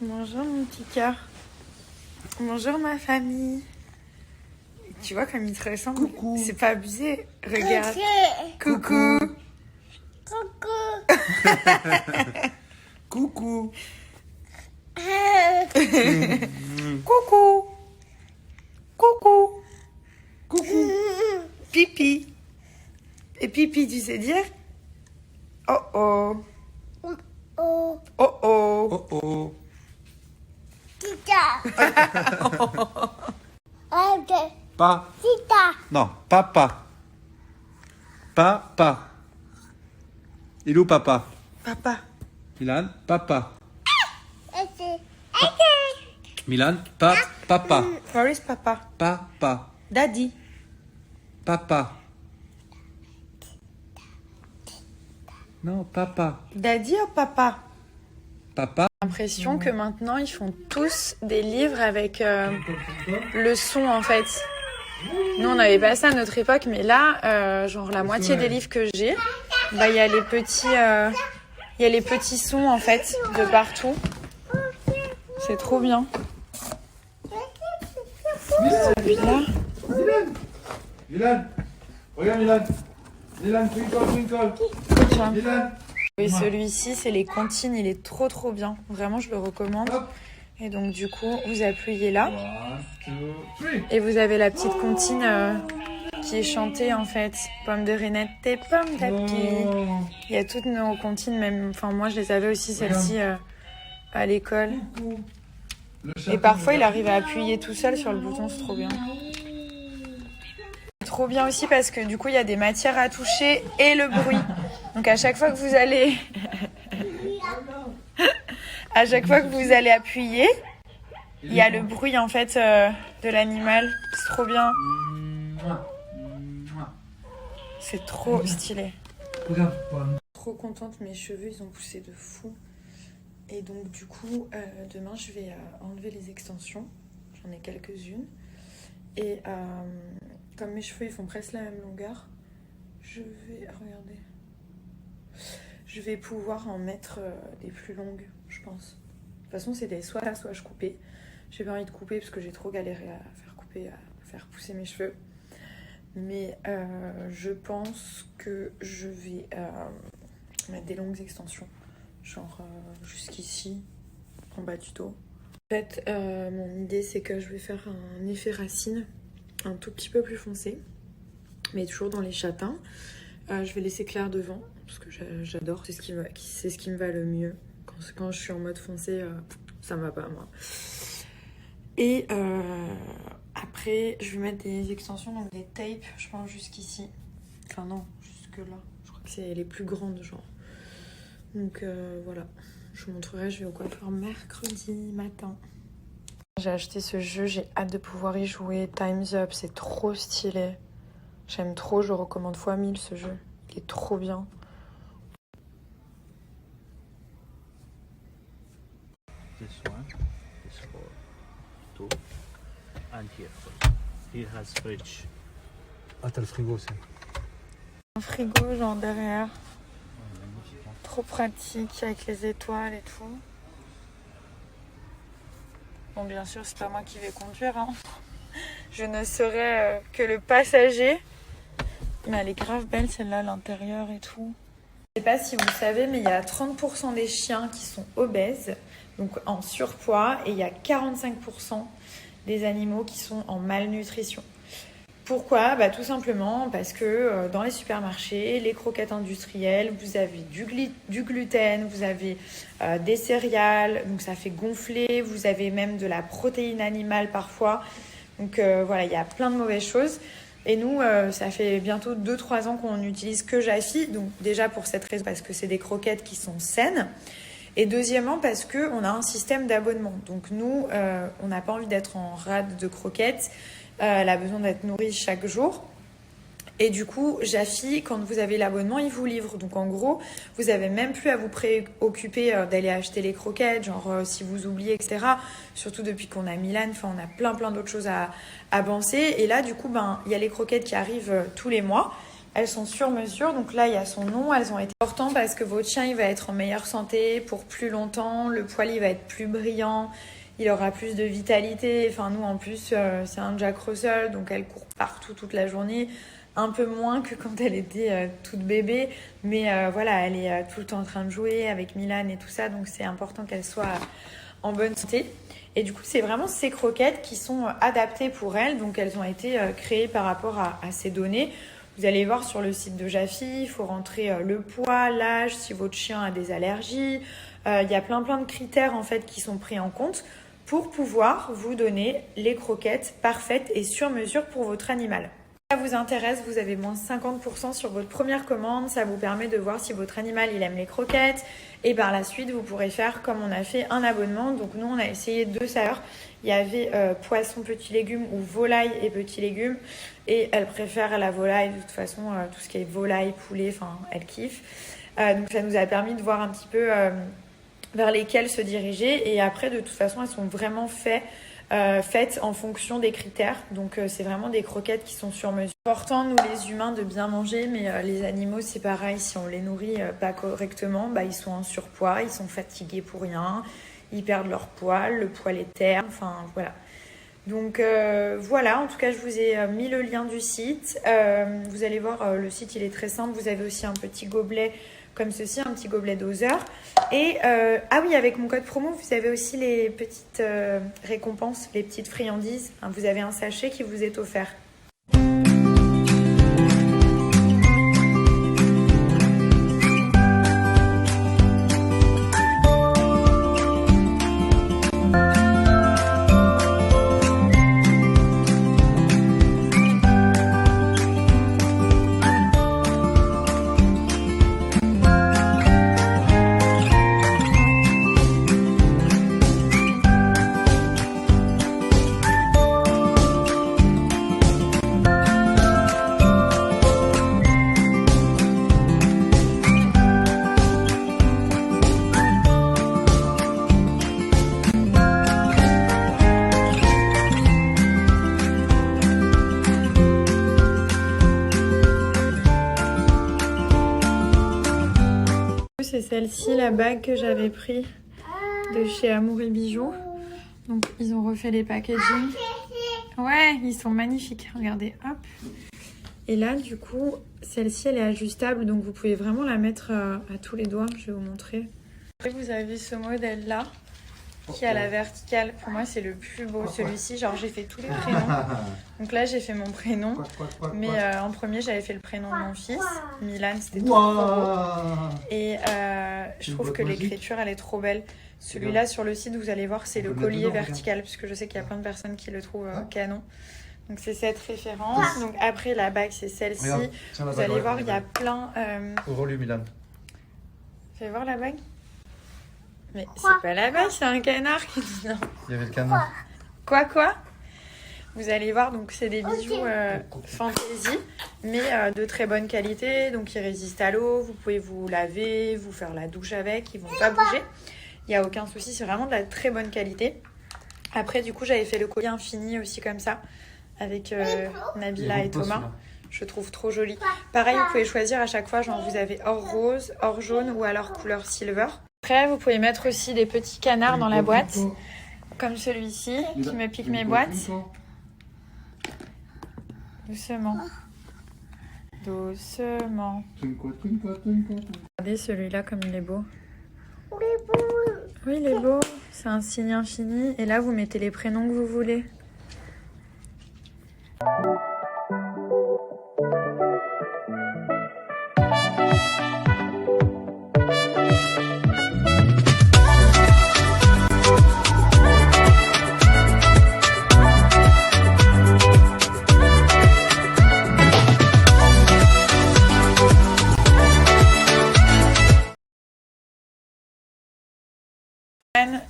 Bonjour mon petit cœur. Bonjour ma famille. Tu vois comme il te ressemble. Coucou. C'est pas abusé. Regarde. Coucou. Coucou. Coucou. Coucou. Coucou. Pipi. Et pipi, tu sais dire? Oh oh. Oh, Oh oh. Oh oh. Tita. Ok. Pa. Tita. Non, papa. Papa. Il est où papa? Papa. Milan, papa. Ok. Milan, papa. Where is papa? Papa. Daddy. Papa. Non, papa. Daddy ou papa? Papa. J'ai l'impression que maintenant ils font tous des livres avec le son en fait. Nous on n'avait pas ça à notre époque, mais là, genre la moitié des livres que j'ai, bah il y a les petits sons en fait de partout. C'est trop bien. Celui-là. Milan. Regarde Milan. Milan, twinkle. Tiens. Milan. Et celui-ci, c'est les comptines, il est trop bien. Vraiment, je le recommande. Hop. Et donc, du coup, vous appuyez là. 1, 2, 3. Et vous avez la petite comptine qui est chantée, en fait. Pomme de Renette et pomme d'api. Il y a toutes nos comptines, même. Enfin, moi, je les avais aussi, celles-ci, à l'école. Et parfois, il arrive à appuyer tout seul sur le bouton, c'est trop bien. Trop bien aussi parce que du coup, il y a des matières à toucher et le bruit. Donc, à chaque fois que vous allez... à chaque fois que vous allez appuyer, il y a le bruit, en fait, de l'animal. C'est trop bien. C'est trop stylé. Trop contente, mes cheveux, ils ont poussé de fou. Et donc, du coup, demain, je vais enlever les extensions. J'en ai quelques-unes. Et comme mes cheveux, ils font presque la même longueur, je vais pouvoir en mettre des plus longues, je pense. De toute façon, c'est des soit là, soit je coupais. J'ai pas envie de couper parce que j'ai trop galéré à faire couper, à faire pousser mes cheveux. Mais je pense que je vais mettre des longues extensions. Genre jusqu'ici, en bas du dos. En fait, mon idée, c'est que je vais faire un effet racine un tout petit peu plus foncé, mais toujours dans les châtains. Je vais laisser clair devant, parce que j'adore. C'est ce qui me va le mieux. Quand je suis en mode foncé, ça me va pas, moi. Et après, je vais mettre des extensions, donc des tapes, je pense, jusqu'ici. Enfin non, jusque là. Je crois que c'est les plus grandes, genre. Donc voilà, je vous montrerai, je vais au coiffeur mercredi matin. J'ai acheté ce jeu, j'ai hâte de pouvoir y jouer. Time's Up, c'est trop stylé. J'aime trop, je recommande x1000 ce jeu. Il est trop bien. This one is for two, and here for here has fridge. Ah, t'as le frigo aussi. Un frigo, genre derrière. Trop pratique avec les étoiles et tout. Bon, bien sûr, c'est pas moi qui vais conduire. Hein. Je ne serai que le passager. Mais elle est grave belle, celle-là, l'intérieur et tout. Je sais pas si vous savez, mais il y a 30% des chiens qui sont obèses, donc en surpoids, et il y a 45% des animaux qui sont en malnutrition. Pourquoi? Bah, tout simplement parce que dans les supermarchés, les croquettes industrielles, vous avez du gluten, vous avez des céréales, donc ça fait gonfler, vous avez même de la protéine animale parfois. Donc voilà, il y a plein de mauvaises choses. Et nous, ça fait bientôt 2-3 ans qu'on n'utilise que Jaffy. Donc déjà pour cette raison, parce que c'est des croquettes qui sont saines. Et deuxièmement, parce qu'on a un système d'abonnement. Donc nous, on n'a pas envie d'être en rade de croquettes. Elle a besoin d'être nourrie chaque jour. Et du coup, Jaffy, quand vous avez l'abonnement, il vous livre. Donc en gros, vous n'avez même plus à vous préoccuper d'aller acheter les croquettes, genre si vous oubliez, etc. Surtout depuis qu'on a Milan, enfin on a plein d'autres choses à penser. Et là, du coup, il y a les croquettes qui arrivent tous les mois. Elles sont sur mesure, donc là il y a son nom, elles ont été importantes parce que votre chien il va être en meilleure santé pour plus longtemps, le poil il va être plus brillant, il aura plus de vitalité. Enfin nous en plus c'est un Jack Russell, donc elle court partout toute la journée, un peu moins que quand elle était toute bébé, mais voilà, elle est tout le temps en train de jouer avec Milan et tout ça, donc c'est important qu'elle soit en bonne santé. Et du coup, c'est vraiment ces croquettes qui sont adaptées pour elle. Donc, elles ont été créées par rapport à ces données. Vous allez voir sur le site de Jafi, il faut rentrer le poids, l'âge, si votre chien a des allergies. Il y a plein de critères en fait qui sont pris en compte pour pouvoir vous donner les croquettes parfaites et sur mesure pour votre animal. Si ça vous intéresse, vous avez moins 50% sur votre première commande. Ça vous permet de voir si votre animal il aime les croquettes. Et par la suite, vous pourrez faire comme on a fait un abonnement. Donc nous, on a essayé 2 saveurs. Il y avait poisson, petits légumes ou volaille et petits légumes. Et elle préfère la volaille. De toute façon, tout ce qui est volaille, poulet, enfin, elle kiffe. Donc ça nous a permis de voir un petit peu vers lesquelles se diriger. Et après, de toute façon, elles sont vraiment faites en fonction des critères. Donc c'est vraiment des croquettes qui sont sur mesure. C'est important, nous les humains, de bien manger, mais les animaux c'est pareil, si on les nourrit pas correctement, ils sont en surpoids, ils sont fatigués pour rien, ils perdent leur poil, le poil est terne, enfin voilà. Donc voilà, en tout cas je vous ai mis le lien du site. Vous allez voir, le site il est très simple, vous avez aussi un petit gobelet comme ceci, un petit gobelet doseur. Et ah oui, avec mon code promo, vous avez aussi les petites récompenses, les petites friandises. Vous avez un sachet qui vous est offert. C'est celle-ci, la bague que j'avais pris de chez Amour et Bijoux. Donc ils ont refait les packaging. Ouais, ils sont magnifiques. Regardez, hop. Et là, du coup, celle-ci, elle est ajustable. Donc vous pouvez vraiment la mettre à tous les doigts. Je vais vous montrer. Après, vous avez ce modèle-là qui a la verticale. Pour moi, c'est le plus beau. Celui-ci, genre, j'ai fait tous les prénoms. Donc là, j'ai fait mon prénom. Mais en premier, j'avais fait le prénom de mon fils. Milan, c'était trop beau. Et je trouve que l'écriture, elle est trop belle. Celui-là, sur le site, vous allez voir, c'est le collier vertical. Puisque je sais qu'il y a plein de personnes qui le trouvent canon. Donc c'est cette référence. Donc après, la bague, c'est celle-ci. Vous allez voir, il y a plein... Ouvre-lui, Milan. Fais voir la bague. Mais c'est pas la bague, c'est un canard qui dit non. Il y avait le canard. Quoi Vous allez voir, donc c'est des bijoux fantaisie, mais de très bonne qualité. Donc ils résistent à l'eau, vous pouvez vous laver, vous faire la douche avec, ils vont pas bouger. Il n'y a aucun souci, c'est vraiment de la très bonne qualité. Après, du coup, j'avais fait le collier infini aussi comme ça, avec Nabila et Thomas. Je trouve trop joli. Pareil, vous pouvez choisir à chaque fois, genre vous avez or rose, or jaune ou alors couleur silver. Après, vous pouvez mettre aussi des petits canards dans la boîte, comme celui-ci, qui me pique mes boîtes. Doucement. Doucement. Regardez celui-là comme il est beau. Oui, il est beau. C'est un signe infini. Et là, vous mettez les prénoms que vous voulez.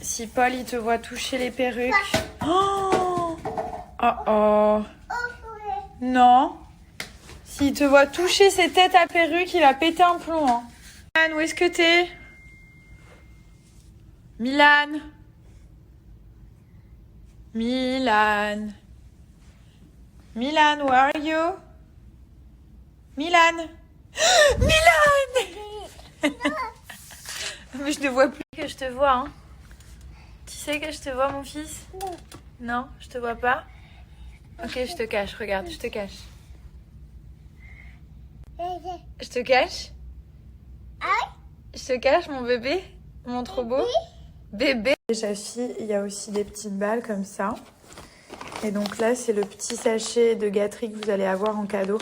Si Paul il te voit toucher les perruques. Oh oh. Non. S'il te voit toucher ses têtes à perruques, il va péter un plomb. Hein. Milan, où est-ce que t'es? Milan. Milan. Milan, where are you? Milan. Milan. Mais je te vois plus que je te vois, hein. Tu sais que je te vois, mon fils? Non. Non, je te vois pas. Ok, je te cache, regarde, je te cache. Je te cache? Je te cache, mon bébé? Mon trop beau? Bébé. Chez Chafi, il y a aussi des petites balles comme ça. Et donc là, c'est le petit sachet de gâterie que vous allez avoir en cadeau.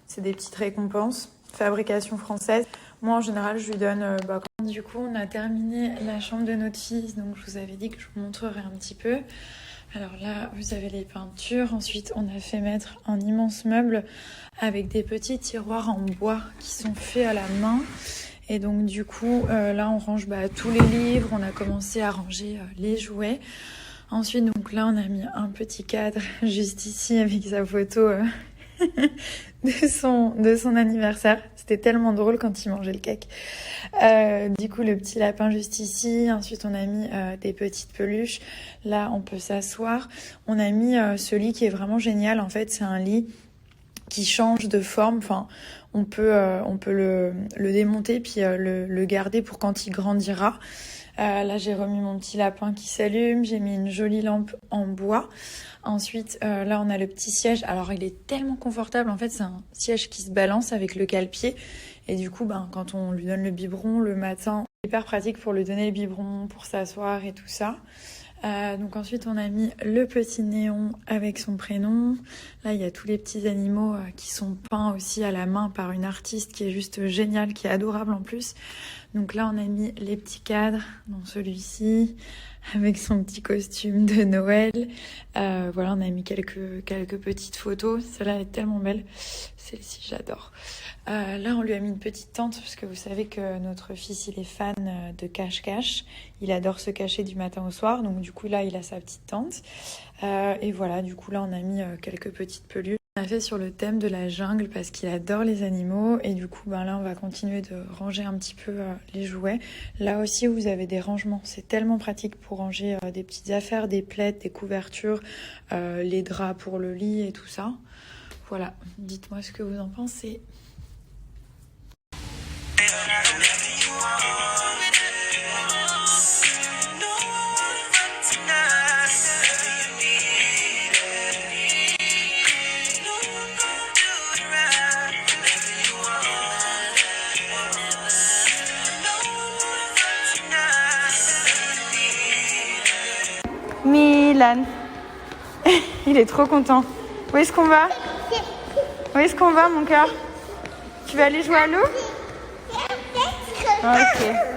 C'est des petites récompenses. Fabrication française. Moi, en général, je lui donne... Du coup, on a terminé la chambre de notre fils. Donc, je vous avais dit que je vous montrerai un petit peu. Alors là, vous avez les peintures. Ensuite, on a fait mettre un immense meuble avec des petits tiroirs en bois qui sont faits à la main. Et donc, du coup, là, on range tous les livres. On a commencé à ranger les jouets. Ensuite, donc là, on a mis un petit cadre juste ici avec sa photo de son anniversaire. C'était tellement drôle quand il mangeait le cake. Du coup, le petit lapin juste ici. Ensuite, on a mis des petites peluches. Là, on peut s'asseoir. On a mis ce lit qui est vraiment génial. En fait, c'est un lit qui change de forme. Enfin, on peut le démonter puis le garder pour quand il grandira. Là, j'ai remis mon petit lapin qui s'allume. J'ai mis une jolie lampe en bois. Ensuite, là, on a le petit siège. Alors, il est tellement confortable. En fait, c'est un siège qui se balance avec le cale-pied. Et du coup, quand on lui donne le biberon le matin, c'est hyper pratique pour lui donner le biberon, pour s'asseoir et tout ça. Donc ensuite, on a mis le petit néon avec son prénom. Là, il y a tous les petits animaux qui sont peints aussi à la main par une artiste qui est juste géniale, qui est adorable en plus. Donc là, on a mis les petits cadres, dont celui-ci, avec son petit costume de Noël. Voilà, on a mis quelques petites photos. Celle-là, elle est tellement belle. Celle-ci, j'adore. Là, on lui a mis une petite tente parce que vous savez que notre fils, il est fan de cache-cache. Il adore se cacher du matin au soir. Donc, du coup, là, il a sa petite tente. Et voilà, du coup, là, on a mis quelques petites peluches. On a fait sur le thème de la jungle parce qu'il adore les animaux. Et du coup, là, on va continuer de ranger un petit peu les jouets. Là aussi, vous avez des rangements. C'est tellement pratique pour ranger des petites affaires, des plaids, des couvertures, les draps pour le lit et tout ça. Voilà, dites-moi ce que vous en pensez. Milan, il est trop content. Où est-ce qu'on va? Où est-ce qu'on va, mon cœur? Tu vas aller jouer à l'eau? Ok.